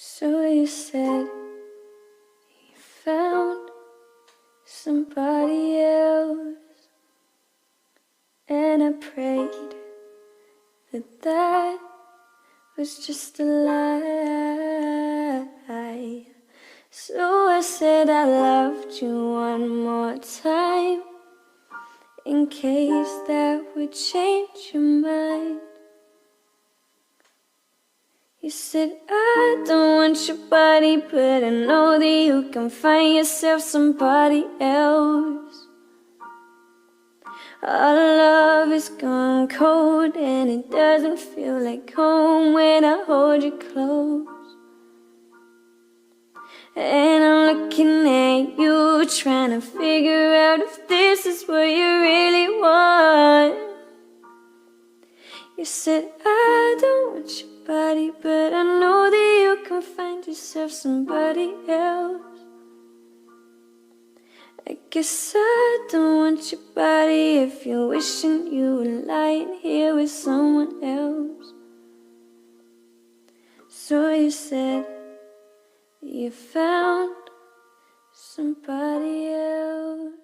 So you said you found somebody else, and I prayed that that was just a lie. So I said I loved you one more time, in case that would change your mind. You said I don't want your body, but I know that you can find yourself somebody else. Our love is gone cold, and it doesn't feel like home when I hold you close. And I'm looking at you, trying to figure out if this is what you really want. You said I don't want your body, but I know that you can find yourself somebody else. I guess I don't want your body if you're wishing you were lying here with someone else. So you said you found somebody else.